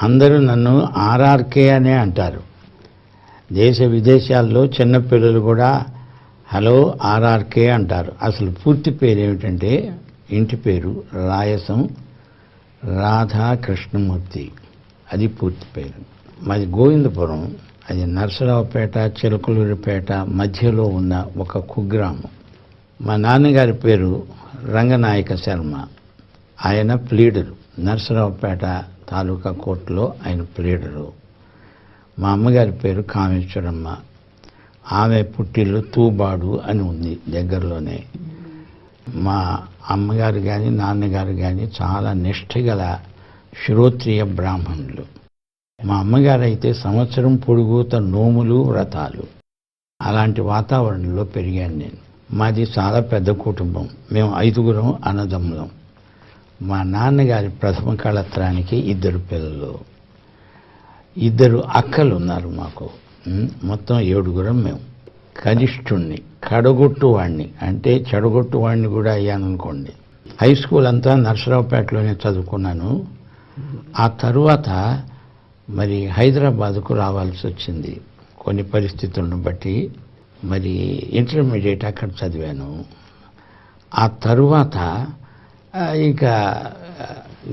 అందరూ నన్ను ఆర్ఆర్కే అనే అంటారు. దేశ విదేశాల్లో చిన్నపిల్లలు కూడా హలో ఆర్ఆర్కే అంటారు. అసలు పూర్తి పేరు ఏమిటంటే, ఇంటి పేరు రాయసం రాధా కృష్ణమూర్తి, అది పూర్తి పేరు. మాది గోవిందపురం, అది నరసరావుపేట చిలకలూరిపేట మధ్యలో ఉన్న ఒక కుగ్రామం. మా నాన్నగారి పేరు రంగనాయక శర్మ, ఆయన ప్లీడరు, నరసరావుపేట తాలూకా కోర్టులో ఆయన ప్లీడరు. మా అమ్మగారి పేరు కామేశ్వరమ్మ, ఆమె పుట్టిల్లు తూబాడు అని ఉంది దగ్గరలోనే. మా అమ్మగారు కానీ నాన్నగారు కానీ చాలా నిష్ఠగల శ్రోత్రియ బ్రాహ్మణులు. మా అమ్మగారు అయితే సంవత్సరం పొడుగుత నోములు వ్రతాలు, అలాంటి వాతావరణంలో పెరిగాను నేను. మాది చాలా పెద్ద కుటుంబం, మేము 5 అన్నదమ్ములం. మా నాన్నగారి ప్రథమ కళత్రానికి 2 పిల్లలు, 2 అక్కలు ఉన్నారు మాకు. మొత్తం 7 మేము. కనిష్ఠుణ్ణి, కడగొట్టువాణ్ణి, అంటే చెడగొట్టువాణ్ణి కూడా అయ్యాననుకోండి. హై స్కూల్ అంతా నరసరావుపేటలోనే చదువుకున్నాను. ఆ తరువాత మరి హైదరాబాద్కు రావాల్సి వచ్చింది కొన్ని పరిస్థితులను బట్టి. మరి ఇంటర్మీడియట్ అక్కడ చదివాను. ఆ తరువాత ఇక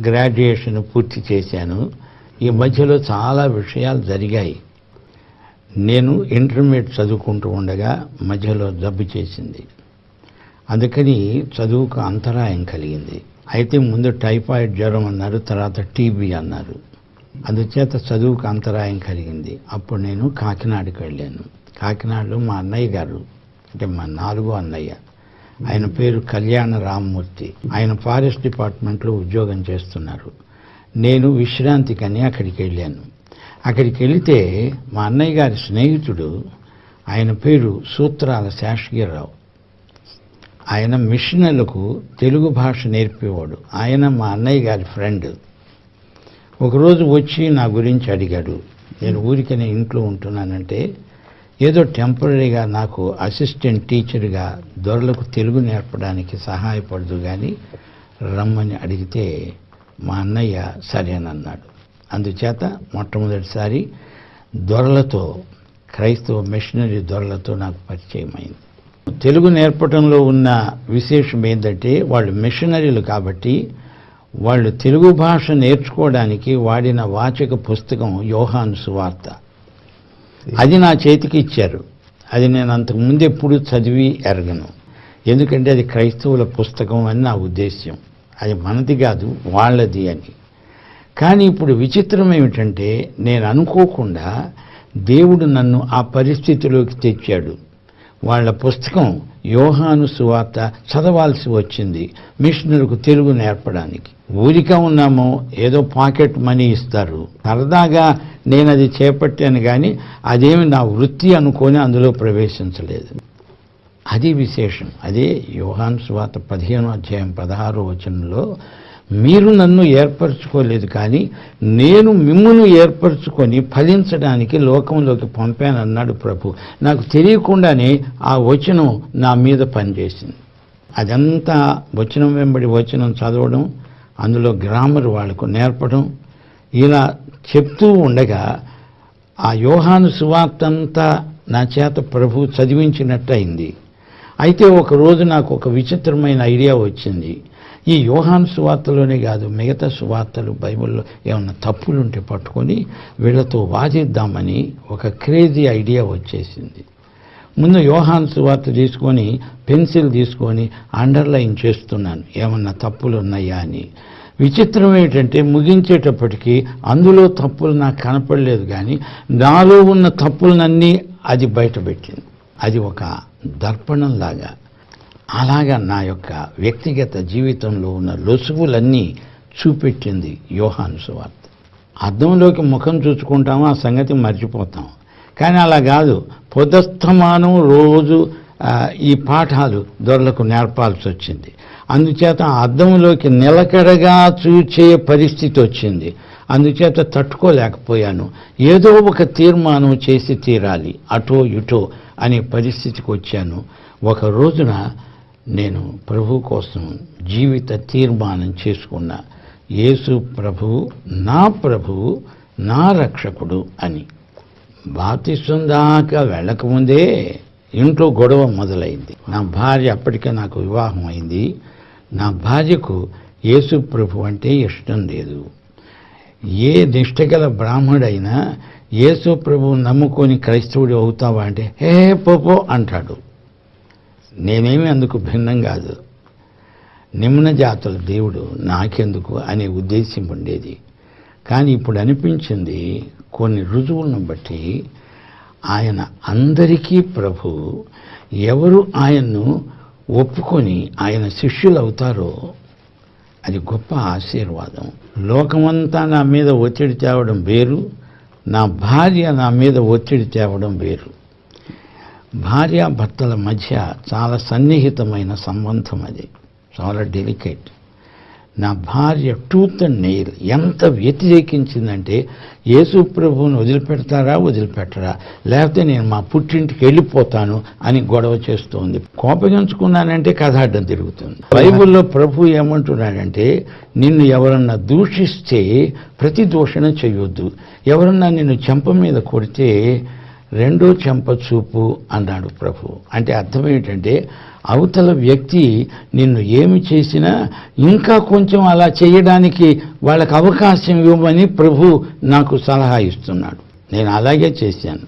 గ్రాడ్యుయేషన్ పూర్తి చేశాను. ఈ మధ్యలో చాలా విషయాలు జరిగాయి. నేను ఇంటర్మీడియట్ చదువుకుంటూ ఉండగా మధ్యలో జబ్బు చేసింది. అందుకని చదువుకు అంతరాయం కలిగింది. అయితే ముందు టైఫాయిడ్ జ్వరం అన్నారు, తర్వాత టీబీ అన్నారు. అందుచేత చదువుకు అంతరాయం కలిగింది. అప్పుడు నేను కాకినాడకి వెళ్ళాను. కాకినాడలో మా అన్నయ్య గారు, అంటే మా 4వ అన్నయ్య, ఆయన పేరు కళ్యాణ రామ్మూర్తి, ఆయన ఫారెస్ట్ డిపార్ట్మెంట్లో ఉద్యోగం చేస్తున్నారు. నేను విశ్రాంతికని అక్కడికి వెళ్ళాను. అక్కడికి వెళితే మా అన్నయ్య గారి స్నేహితుడు, ఆయన పేరు సూత్రాల శేషగిరిరావు, ఆయన మిషనలకు తెలుగు భాష నేర్పేవాడు. ఆయన మా అన్నయ్య గారి ఫ్రెండ్. ఒకరోజు వచ్చి నా గురించి అడిగాడు. నేను ఊరికనే ఇంట్లో ఉంటున్నానంటే, ఏదో టెంపరీగా నాకు అసిస్టెంట్ టీచర్గా దొరలకు తెలుగు నేర్పడానికి సహాయపడదు కానీ రమ్మని అడిగితే మా అన్నయ్య సరేనన్నాడు. అందుచేత మొట్టమొదటిసారి దొరలతో, క్రైస్తవ మిషనరీ దొరలతో నాకు పరిచయం అయింది. తెలుగు నేర్పడంలో ఉన్న విశేషం ఏంటంటే, వాళ్ళు మిషనరీలు కాబట్టి వాళ్ళు తెలుగు భాష నేర్చుకోవడానికి వాడిన వాచక పుస్తకం యోహాను సువార్త. అది నా చేతికి ఇచ్చారు. అది నేను అంతకుముందు ఎప్పుడు చదివి ఎరగను, ఎందుకంటే అది క్రైస్తవుల పుస్తకం అని నా ఉద్దేశ్యం. అది మనది కాదు, వాళ్ళది అని. కానీ ఇప్పుడు విచిత్రం ఏమిటంటే, నేను అనుకోకుండా దేవుడు నన్ను ఆ పరిస్థితిలోకి తెచ్చాడు. వాళ్ళ పుస్తకం యోహాను సువార్త చదవాల్సి వచ్చింది మిషనరీకు తెలుగు నేర్పడానికి. ఊరిక ఉన్నామో ఏదో పాకెట్ మనీ ఇస్తారు, సరదాగా నేను అది చేపట్టాను కానీ అదేమి నా వృత్తి అనుకొని అందులో ప్రవేశించలేదు. అది విశేషం. అదే యోహాను సువార్త 15వ అధ్యాయం 16వ వచనంలో, మీరు నన్ను ఏర్పరచుకోలేదు కానీ నేను మిమ్మును ఏర్పరచుకొని ఫలించడానికి లోకంలోకి పంపానన్నాడు ప్రభు. నాకు తెలియకుండానే ఆ వచనం నా మీద పనిచేసింది. అదంతా వచనం వెంబడి వచనం చదవడం, అందులో గ్రామర్ వాళ్లకు నేర్పడం, ఇలా చెప్తూ ఉండగా ఆ యోహాను సువార్త అంతా నా చేత ప్రభు చదివించినట్టు అయింది. అయితే ఒకరోజు నాకు ఒక విచిత్రమైన ఐడియా వచ్చింది. ఈ యోహాను సువార్తలోనే కాదు, మిగతా సువార్తలు బైబిల్లో ఏమన్నా తప్పులుంటే పట్టుకొని వీళ్ళతో వాదిద్దామని ఒక క్రేజీ ఐడియా వచ్చేసింది. ముందు యోహాను సువార్త తీసుకొని పెన్సిల్ తీసుకొని అండర్లైన్ చేస్తున్నాను ఏమన్నా తప్పులు ఉన్నాయా అని. విచిత్రం ఏంటంటే, ముగించేటప్పటికీ అందులో తప్పులు నాకు కనపడలేదు కానీ నాలో ఉన్న తప్పులనన్నీ అది బయటపెట్టింది. అది ఒక దర్పణంలాగా. అలాగా నా యొక్క వ్యక్తిగత జీవితంలో ఉన్న లొసుగులన్నీ చూపెట్టింది యోహాను సువార్త. అద్దంలోకి ముఖం చూసుకుంటాము, ఆ సంగతి మర్చిపోతాం. కానీ అలా కాదు, పొదస్తమానం రోజు ఈ పాఠాలు దొరలకు నేర్పాల్సి వచ్చింది. అందుచేత అద్దంలోకి నిలకడగా చూచే పరిస్థితి వచ్చింది. అందుచేత తట్టుకోలేకపోయాను. ఏదో ఒక తీర్మానం చేసి తీరాలి, అటో ఇటో అనే పరిస్థితికి వచ్చాను. ఒక రోజున నేను ప్రభు కోసం జీవిత తీర్మానం చేసుకున్నా. యేసు ప్రభువు, నా ప్రభువు, నా రక్షకుడు అని. బాప్తిస్మం దాకా వెళ్ళకముందే ఇంట్లో గొడవ మొదలైంది. నా భార్య, అప్పటికే నాకు వివాహం అయింది, నా భార్యకు యేసు ప్రభు అంటే ఇష్టం లేదు. ఏ నిష్టగల బ్రాహ్మడైనా యేసు ప్రభువు నమ్ముకొని క్రైస్తవుడు అవుతావా అంటే హే పోపో అంటాడు. నేనేమి అందుకు భిన్నం కాదు. నిమ్న జాతుల దేవుడు నాకెందుకు అనే ఉద్దేశం ఉండేది. కానీ ఇప్పుడు అనిపించింది, కొన్ని రుజువులను బట్టి ఆయన అందరికీ ప్రభు. ఎవరు ఆయన్ను ఒప్పుకొని ఆయన శిష్యులు అవుతారో అది గొప్ప ఆశీర్వాదం. లోకమంతా నా మీద ఒత్తిడి తేవడం వేరు, నా భార్య నా మీద ఒత్తిడి తేవడం వేరు. భార్యాభర్తల మధ్య చాలా సన్నిహితమైన సంబంధం, అది చాలా డెలికేట్. నా భార్య టూత్ అండ్ నెయిల్ ఎంత వ్యతిరేకించిందంటే, యేసు ప్రభువుని వదిలిపెడతారా వదిలిపెట్టరా, లేకపోతే నేను మా పుట్టింటికి వెళ్ళిపోతాను అని గొడవ చేస్తోంది. కోపగించుకున్నానంటే కథ అడ్డం తిరుగుతుంది. బైబిల్లో ప్రభు ఏమంటున్నాడంటే, నిన్ను ఎవరన్నా దూషిస్తే ప్రతి దూషణ చేయొద్దు, ఎవరన్నా నిన్ను చెంప మీద కొడితే రెండో చెంప చూపు అన్నాడు ప్రభు. అంటే అర్థం ఏంటంటే, అవతల వ్యక్తి నిన్ను ఏమి చేసినా ఇంకా కొంచెం అలా చేయడానికి వాళ్ళకి అవకాశం ఇవ్వమని ప్రభు నాకు సలహా ఇస్తున్నాడు. నేను అలాగే చేశాను.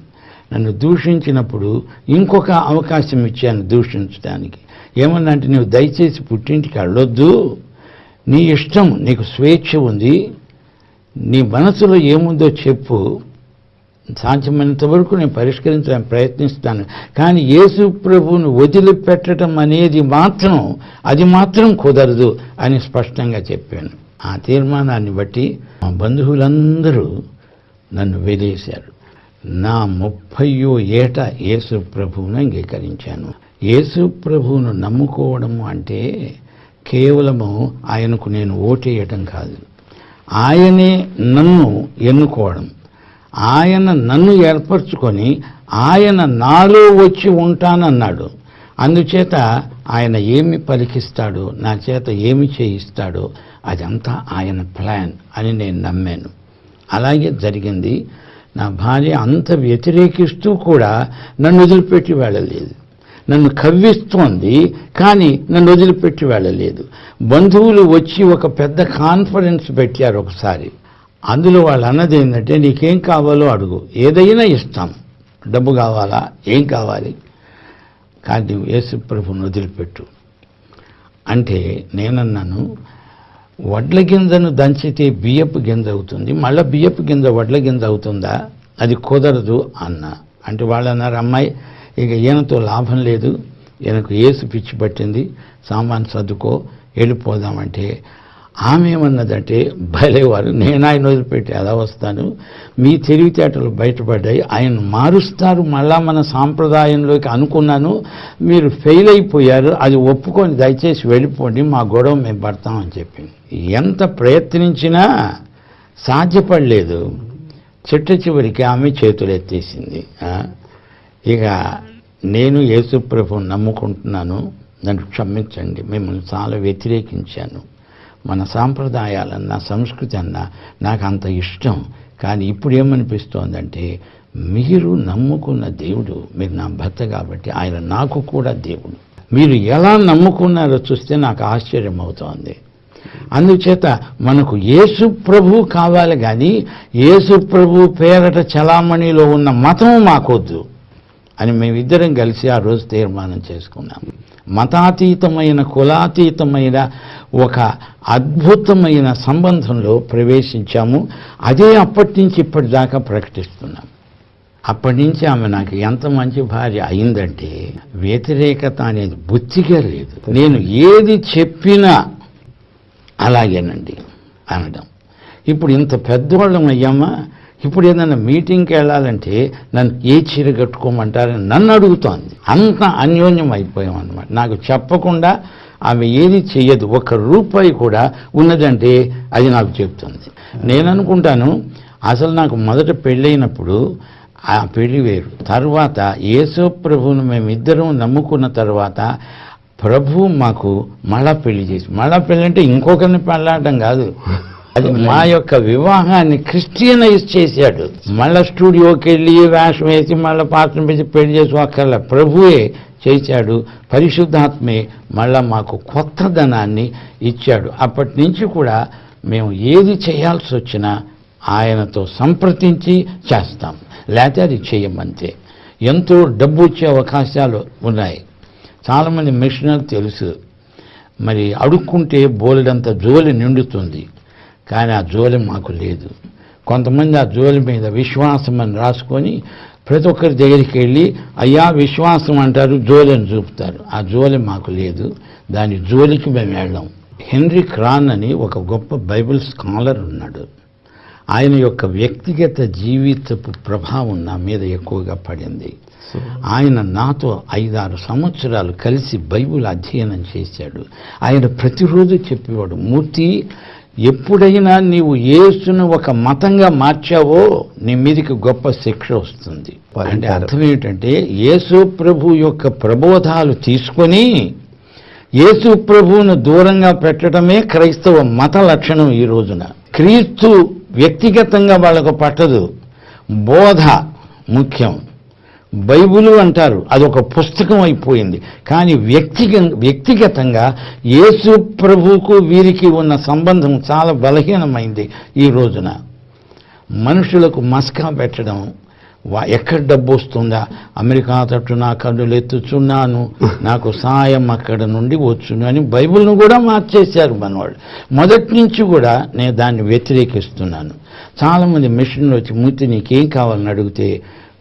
నన్ను దూషించినప్పుడు ఇంకొక అవకాశం ఇచ్చాను దూషించడానికి. ఏమన్నా అంటే, నువ్వు దయచేసి పుట్టింటికి వెళ్ళొద్దు, నీ ఇష్టం, నీకు స్వేచ్ఛ ఉంది, నీ మనసులో ఏముందో చెప్పు, సాధ్యమైనంత వరకు నేను పరిష్కరించడానికి ప్రయత్నిస్తాను, కానీ యేసు ప్రభువును వదిలిపెట్టడం అనేది మాత్రం, అది మాత్రం కుదరదు అని స్పష్టంగా చెప్పాను. ఆ తీర్మానాన్ని బట్టి మా బంధువులందరూ నన్ను వెలేశారు. నా 30వ ఏట యేసు ప్రభువును అంగీకరించాను. యేసు ప్రభువును నమ్ముకోవడము అంటే కేవలము ఆయనకు నేను ఓటేయటం కాదు, ఆయనే నన్ను ఎన్నుకోవడం. ఆయన నన్ను ఏర్పరచుకొని ఆయన నాలో వచ్చి ఉంటానన్నాడు. అందుచేత ఆయన ఏమి పలికిస్తాడో, నా చేత ఏమి చేయిస్తాడో అదంతా ఆయన ప్లాన్ అని నేను నమ్మాను. అలాగే జరిగింది. నా భార్య అంత వ్యతిరేకిస్తూ కూడా నన్ను వదిలిపెట్టి వెళ్ళలేదు. నన్ను కవ్విస్తోంది, కానీ నన్ను వదిలిపెట్టి వెళ్ళలేదు. బంధువులు వచ్చి ఒక పెద్ద కాన్ఫరెన్స్ పెట్టారు ఒకసారి. అందులో వాళ్ళు అన్నది ఏంటంటే, నీకేం కావాలో అడుగు, ఏదైనా ఇస్తాం, డబ్బు కావాలా, ఏం కావాలి, కానీ నువ్వు యేసు ప్రభువును వదిలిపెట్టు అంటే నేనన్నాను, వడ్ల గింజను దంచితే బియ్యపు గింజ అవుతుంది, మళ్ళీ బియ్యపు గింజ వడ్ల గింజ అవుతుందా, అది కుదరదు అన్నా. అంటే వాళ్ళు అన్నారు, అమ్మాయి ఇక ఈయనతో లాభం లేదు, ఈయనకు యేసు పిచ్చి పట్టింది, సామాన్ సర్దుకో వెళ్ళిపోదామంటే ఆమె ఏమన్నదంటే, భలేవారు, నేను ఆయన వదిలిపెట్టి ఎలా వస్తాను, మీ తెలివితేటలు బయటపడ్డాయి, ఆయన మారుస్తారు మళ్ళా మన సాంప్రదాయంలోకి అనుకున్నాను, మీరు ఫెయిల్ అయిపోయారు, అది ఒప్పుకొని దయచేసి వెళ్ళిపోండి, మా గొడవ మేము పడతామని చెప్పింది. ఎంత ప్రయత్నించినా సాధ్యపడలేదు. చివరికి ఆమె చేతులు ఎత్తేసింది. ఇక నేను యేసు ప్రభువుని నమ్ముకుంటున్నాను, నన్ను క్షమించండి, మిమ్మల్ని చాలా వ్యతిరేకించాను, మన సాంప్రదాయాలన్నా సంస్కృతి అన్నా నాకు అంత ఇష్టం, కానీ ఇప్పుడు ఏమనిపిస్తోందంటే, మీరు నమ్ముకున్న దేవుడు, మీరు నా భర్త కాబట్టి ఆయన నాకు కూడా దేవుడు, మీరు ఎలా నమ్ముకున్నారో చూస్తే నాకు ఆశ్చర్యం అవుతోంది. అందుచేత మనకు యేసు ప్రభు కావాలి, కానీ యేసు ప్రభు పేరట చలామణిలో ఉన్న మతం మాకొద్దు అని మేమిద్దరం కలిసి ఆ రోజు తీర్మానం చేసుకున్నాం. మతాతీతమైన, కులాతీతమైన ఒక అద్భుతమైన సంబంధంలో ప్రవేశించాము. అదే అప్పటి నుంచి ఇప్పటిదాకా ప్రకటిస్తున్నాం. అప్పటి నుంచి ఆమె నాకు ఎంత మంచి భార్య అయిందంటే, వ్యతిరేకత అనేది బొత్తిగా లేదు. నేను ఏది చెప్పినా అలాగేనండి అనడం. ఇప్పుడు ఇంత పెద్దవాళ్ళం అయ్యామా, ఇప్పుడు ఏదైనా మీటింగ్కి వెళ్ళాలంటే నన్ను ఏ చీర కట్టుకోమంటారని నన్ను అడుగుతోంది. అంత అన్యోన్యం అయిపోయాం అన్నమాట. నాకు చెప్పకుండా ఆమె ఏది చెయ్యదు. ₹1 కూడా ఉన్నదంటే అది నాకు చెప్తుంది. నేను అనుకుంటాను, అసలు నాకు మొదట పెళ్ళైనప్పుడు ఆ పెళ్లి వేరు, తర్వాత యేసు ప్రభువును మేమిద్దరం నమ్ముకున్న తర్వాత ప్రభు మాకు మళ్ళా పెళ్లి చేసి, మళ్ళా పెళ్ళి అంటే ఇంకొకరిని పెళ్ళాడడం కాదు, అది మా యొక్క వివాహాన్ని క్రిస్టియనైజ్ చేశాడు. మళ్ళా స్టూడియోకి వెళ్ళి వేషం వేసి మళ్ళీ పాత్ర పెట్టి పెళ్లి చేసుకోక్కర్లా, ప్రభువే చేశాడు. పరిశుద్ధాత్మే మళ్ళా మాకు కొత్త ధనాన్ని ఇచ్చాడు. అప్పటి నుంచి కూడా మేము ఏది చేయాల్సి వచ్చినా ఆయనతో సంప్రదించి చేస్తాం, లేకపోతే అది చేయమంతే. ఎంతో డబ్బు వచ్చే అవకాశాలు ఉన్నాయి. చాలామంది మిషనరీ తెలుసు, మరి అడుక్కుంటే బోలెడంత జోలి నిండుతుంది, కానీ ఆ జోలి మాకు లేదు. కొంతమంది ఆ జోలి మీద విశ్వాసం అని రాసుకొని ప్రతి ఒక్కరి దగ్గరికి వెళ్ళి అయ్యా విశ్వాసం అంటారు, జోలిని చూపుతారు. ఆ జోలి మాకు లేదు, దాని జోలికి మేము వెళ్ళాం. హెన్రీ క్రాన్ అని ఒక గొప్ప బైబిల్ స్కాలర్ ఉన్నాడు. ఆయన యొక్క వ్యక్తిగత జీవితపు ప్రభావం నా మీద ఎక్కువగా పడింది. ఆయన నాతో 5-6 సంవత్సరాలు కలిసి బైబిల్ అధ్యయనం చేశాడు. ఆయన ప్రతిరోజు చెప్పేవాడు, మూర్తి, ఎప్పుడైనా నీవు యేసును ఒక మతంగా మార్చావో నీ మీదకి గొప్ప శిక్ష వస్తుంది. అంటే అర్థం ఏంటంటే యేసు ప్రభు యొక్క ప్రబోధాలు తీసుకొని యేసు ప్రభువును దూరంగా పెట్టడమే క్రైస్తవ మత లక్షణం. ఈ రోజున క్రీస్తు వ్యక్తిగతంగా వాళ్ళకు పట్టదు, బోధ ముఖ్యం. బైబిలు అంటారు, అదొక పుస్తకం అయిపోయింది. కానీ వ్యక్తిగతంగా యేసు ప్రభువుకు వీరికి ఉన్న సంబంధం చాలా బలహీనమైంది. ఈ రోజున మనుషులకు మస్కా పెట్టడం, ఎక్కడ డబ్బు వస్తుందా, అమెరికా తట్టు నా కన్నులు ఎత్తుచున్నాను, నాకు సాయం అక్కడ నుండి వచ్చును అని బైబిల్ను కూడా మార్చేశారు మనవాళ్ళు. మొదటి నుంచి కూడా నేను దాన్ని వ్యతిరేకిస్తున్నాను. చాలామంది మిషన్లు వచ్చి మూర్తి నీకేం కావాలని అడిగితే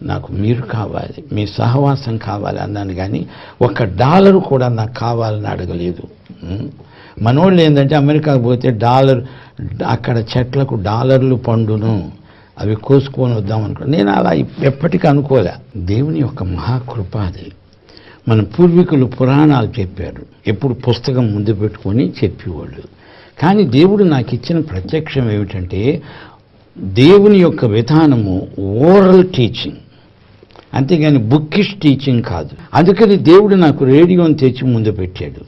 నాకు మీరు కావాలి, మీ సహవాసం కావాలి అన్నాను, కానీ $1 కూడా నాకు కావాలని అడగలేదు. మనోళ్ళు ఏంటంటే అమెరికాకు పోతే అక్కడ చెట్లకు డాలర్లు పండును, అవి కోసుకొని వద్దాం అనుకున్నాను. నేను అలా ఎప్పటికీ అనుకోలే. దేవుని యొక్క మహాకృప అది. మన పూర్వీకులు పురాణాలు చెప్పారు, ఎప్పుడు పుస్తకం ముందు పెట్టుకొని చెప్పేవాళ్ళు. కానీ దేవుడు నాకు ఇచ్చిన ప్రత్యక్షం ఏమిటంటే దేవుని యొక్క విధానము ఓరల్ టీచింగ్, అంతేగాని బుక్కిష్ టీచింగ్ కాదు. అందుకని దేవుడు నాకు రేడియోని తెచ్చి ముందు పెట్టాడు.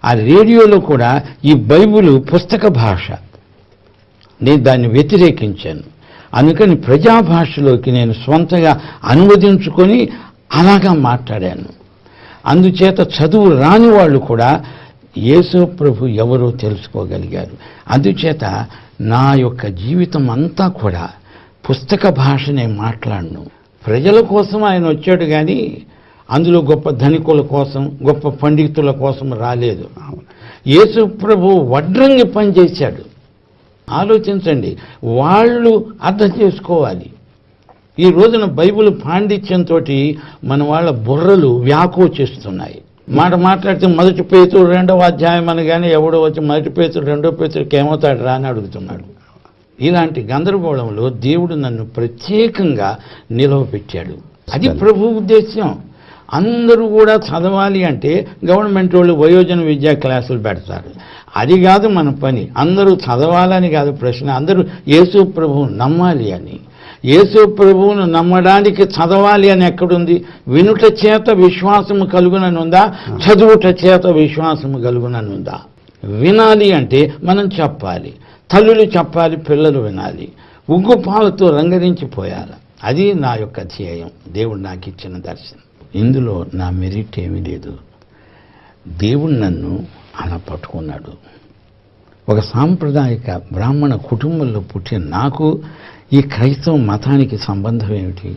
ఆ రేడియోలో కూడా ఈ బైబిల్ పుస్తక భాష, నేను దాన్ని వ్యతిరేకించాను. అందుకని ప్రజాభాషలోకి నేను స్వంతగా అనువదించుకొని అలాగా మాట్లాడాను. అందుచేత చదువు రాని వాళ్ళు కూడా యేసు ప్రభు ఎవరో తెలుసుకోగలిగారు. అందుచేత నా యొక్క జీవితం అంతా కూడా పుస్తక భాషనే మాట్లాడను. ప్రజల కోసం ఆయన వచ్చాడు, కానీ అందులో గొప్ప ధనికుల కోసం, గొప్ప పండితుల కోసం రాలేదు. యేసు ప్రభు వడ్రంగి పనిచేశాడు. ఆలోచించండి, వాళ్ళు అర్థం చేసుకోవాలి. ఈ రోజున బైబిల్ పాండిత్యంతో మన వాళ్ళ బుర్రలు వ్యాకోచిస్తున్నాయి. మాట్లాడితే 1 పేతురు 2వ అధ్యాయం అనగానే ఎవడో వచ్చి 1 పేతురు 2వ పేతురుకి ఏమవుతాడు రా అని అడుగుతున్నాడు. ఇలాంటి గందరగోళంలో దేవుడు నన్ను ప్రత్యేకంగా నిలవపెట్టాడు. అది ప్రభు ఉద్దేశ్యం. అందరూ కూడా చదవాలి అంటే గవర్నమెంట్ వాళ్ళు వయోజన విద్యా క్లాసులు పెడతారు. అది కాదు మన పని. అందరూ చదవాలని కాదు ప్రశ్న, అందరూ యేసు ప్రభువును నమ్మాలి అని. యేసు ప్రభువును నమ్మడానికి చదవాలి అని ఎక్కడుంది? వినుట చేత విశ్వాసము కలుగుననుందా, చదువుట చేత విశ్వాసము కలుగుననుందా? వినాలి అంటే మనం చెప్పాలి, తల్లులు చెప్పాలి, పిల్లలు వినాలి, ఉగ్గు పాలతో రంగరించిపోయాలి. అది నా యొక్క ధ్యేయం, దేవుడు నాకు ఇచ్చిన దర్శనం. ఇందులో నా మెరిట్ ఏమీ లేదు. దేవుడు నన్ను అలా పట్టుకున్నాడు. ఒక సాంప్రదాయిక బ్రాహ్మణ కుటుంబంలో పుట్టిన నాకు ఈ క్రైస్తవ మతానికి సంబంధం ఏమిటి?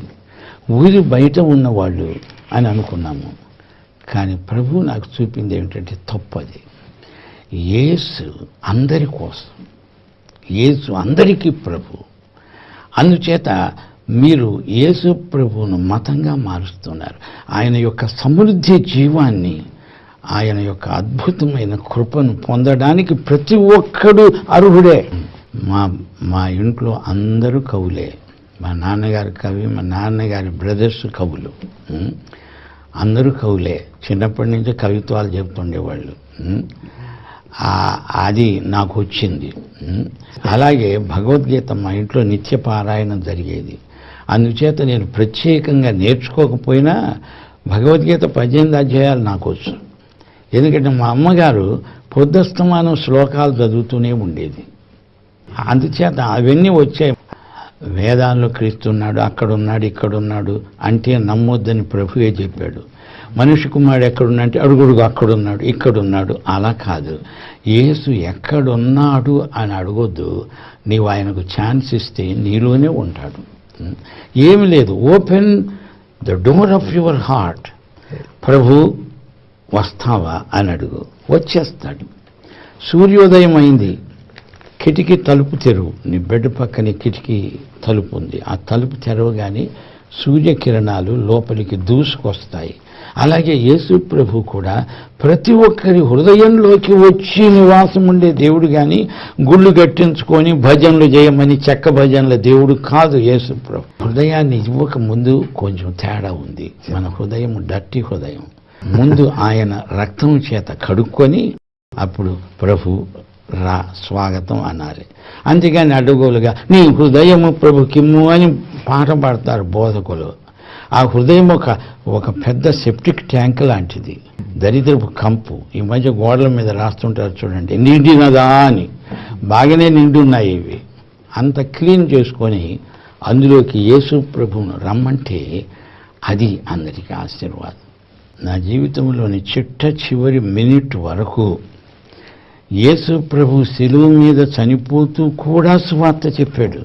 ఊరి బయట ఉన్నవాళ్ళు అని అనుకున్నాము. కానీ ప్రభు నాకు చూపింది ఏమిటంటే తప్పది. యేసు అందరి కోసం, యేసు అందరికీ ప్రభు. అందుచేత మీరు యేసు ప్రభువును మతంగా మారుస్తున్నారు. ఆయన యొక్క సమృద్ధి జీవాన్ని, ఆయన యొక్క అద్భుతమైన కృపను పొందడానికి ప్రతి ఒక్కడు అర్హుడే. మా ఇంట్లో అందరూ కవులే. మా నాన్నగారు కవి, మా నాన్నగారి బ్రదర్స్ కవులు, అందరూ కవులే. చిన్నప్పటి నుంచి కవిత్వాలు చెప్తుండేవాళ్ళు. అది నాకు వచ్చింది. అలాగే భగవద్గీత మా ఇంట్లో నిత్య పారాయణం జరిగేది. అందుచేత నేను ప్రత్యేకంగా నేర్చుకోకపోయినా భగవద్గీత 18 అధ్యాయాలు నాకు వచ్చు. ఎందుకంటే మా అమ్మగారు పొద్దస్తమానం శ్లోకాలు చదువుతూనే ఉండేది. అందుచేత అవన్నీ వచ్చాయి. వేదాల్లో క్రీస్తున్నాడు, అక్కడున్నాడు, ఇక్కడున్నాడు అంటే నమ్మొద్దని ప్రభువే చెప్పాడు. మనిషి కుమారుడు ఎక్కడున్నాడంటే అడుగుడుగు అక్కడున్నాడు, ఇక్కడున్నాడు. అలా కాదు. యేసు ఎక్కడున్నాడు అని అడగొద్దు. నీవు ఆయనకు ఛాన్స్ ఇస్తే నీలోనే ఉంటాడు. ఏమి లేదు, open the door of your heart. ప్రభు వస్తావా అని అడుగు, వచ్చేస్తాడు. సూర్యోదయం అయింది, కిటికీ తలుపు తెరువు. నీ బెడ్ పక్కనే కిటికీ తలుపు ఉంది. ఆ తలుపు తెరవగానే సూర్యకిరణాలు లోపలికి దూసుకొస్తాయి. అలాగే యేసు ప్రభు కూడా ప్రతి ఒక్కరి హృదయంలోకి వచ్చి నివాసం ఉండే దేవుడు కానీ గుళ్ళు కట్టించుకొని భజనలు చేయమని చెక్క భజనల దేవుడు కాదు యేసు ప్రభు. హృదయాన్ని ఇవ్వక ముందు కొంచెం తేడా ఉంది. మన హృదయం డర్టీ హృదయం. ముందు ఆయన రక్తం చేత కడుక్కొని అప్పుడు ప్రభు రా స్వాగతం అనాలి. అంతేగాని అడ్డగోలుగా నీ హృదయము ప్రభుకిమ్ము అని పాట పాడతారు బోధకులు. ఆ హృదయం ఒక పెద్ద సెప్టిక్ ట్యాంక్ లాంటిది, దరిద్రపు కంపు. ఈ మధ్య గోడల మీద రాస్తుంటారు చూడండి, నిండినదా అని. బాగానే నిండి ఉన్నాయి ఇవి. అంత క్లీన్ చేసుకొని అందులోకి యేసు ప్రభువును రమ్మంటే అది అందరికీ ఆశీర్వాదం. నా జీవితంలోని చివరి మినిట్ వరకు యేసు ప్రభు శిలువ మీద చనిపోతూ కూడా సువార్త చెప్పాడు.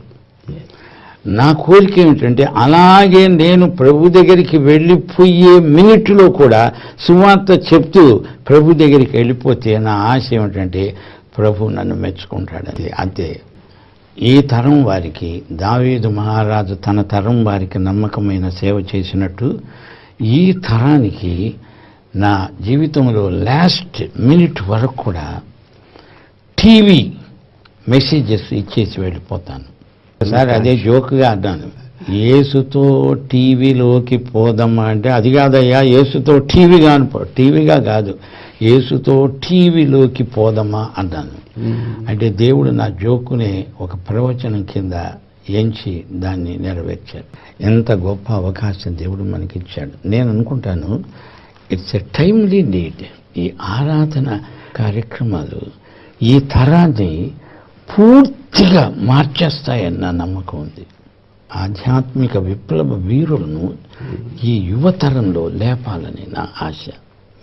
నా కోరిక ఏమిటంటే అలాగే నేను ప్రభు దగ్గరికి వెళ్ళిపోయే మినిట్లో కూడా సువార్త చెప్తూ ప్రభు దగ్గరికి వెళ్ళిపోతే నా ఆశ ఏమిటంటే ప్రభు నన్ను మెచ్చుకుంటాడు. అంతే. ఈ తరం వారికి దావీదు మహారాజు తన తరం వారికి నమ్మకమైన సేవ చేసినట్టు ఈ తరానికి నా జీవితంలో లాస్ట్ మినిట్ వరకు కూడా టీవీ మెసేజెస్ ఇచ్చేసి వెళ్ళిపోతాను. ఒకసారి అదే జోక్గా అన్నాను, యేసుతో టీవీలోకి పోదమ్మా అంటే అది కాదయ్యా, యేసుతో టీవీగా కాదు, యేసుతో టీవీలోకి పోదమ్మా అన్నాను. అంటే దేవుడు నా జోకునే ఒక ప్రవచనం కింద ఎంచి దాన్ని నెరవేర్చాడు. ఎంత గొప్ప అవకాశం దేవుడు మనకిచ్చాడు. నేను అనుకుంటాను ఇట్స్ ఎ టైమ్లీ నీడ్. ఈ ఆరాధన కార్యక్రమాలు ఈ తరాన్ని పూర్తిగా మార్చేస్తాయని నా నమ్మకం ఉంది. ఆధ్యాత్మిక విప్లవ వీరులను ఈ యువతరంలో లేపాలని నా ఆశ.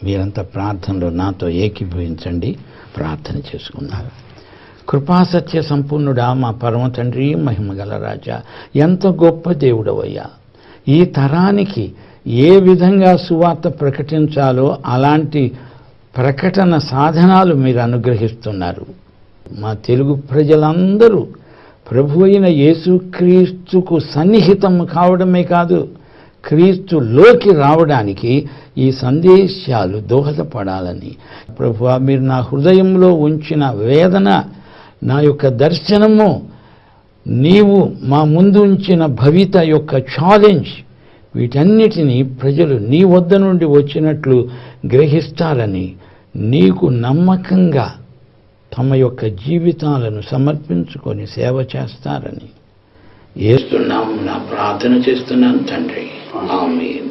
మీరంతా ప్రార్థనలో నాతో ఏకీభవించండి, ప్రార్థన చేసుకున్నారు. కృపాసత్య సంపూర్ణుడా మా పరమ తండ్రి, మహిమగల రాజా, ఎంత గొప్ప దేవుడవయ్యా. ఈ తరానికి ఏ విధంగా సువార్త ప్రకటించాలో అలాంటి ప్రకటన సాధనాలు మీరు అనుగ్రహిస్తున్నారు. మా తెలుగు ప్రజలందరూ ప్రభు అయిన యేసుక్రీస్తుకు సన్నిహితం కావడమే కాదు, క్రీస్తులోకి రావడానికి ఈ సందేశాలు దోహదపడాలని ప్రభువా, మీరు నా హృదయంలో ఉంచిన వేదన, నా యొక్క దర్శనము, నీవు మా ముందు ఉంచిన భవిత యొక్క ఛాలెంజ్, వీటన్నిటినీ ప్రజలు నీ వద్ద నుండి వచ్చినట్లు గ్రహిస్తారని, నీకు నమ్మకంగా తమ యొక్క జీవితాలను సమర్పించుకొని సేవ చేస్తారని యేసు నామమున ప్రార్థన చేస్తున్నాను తండ్రి. ఆమేన్.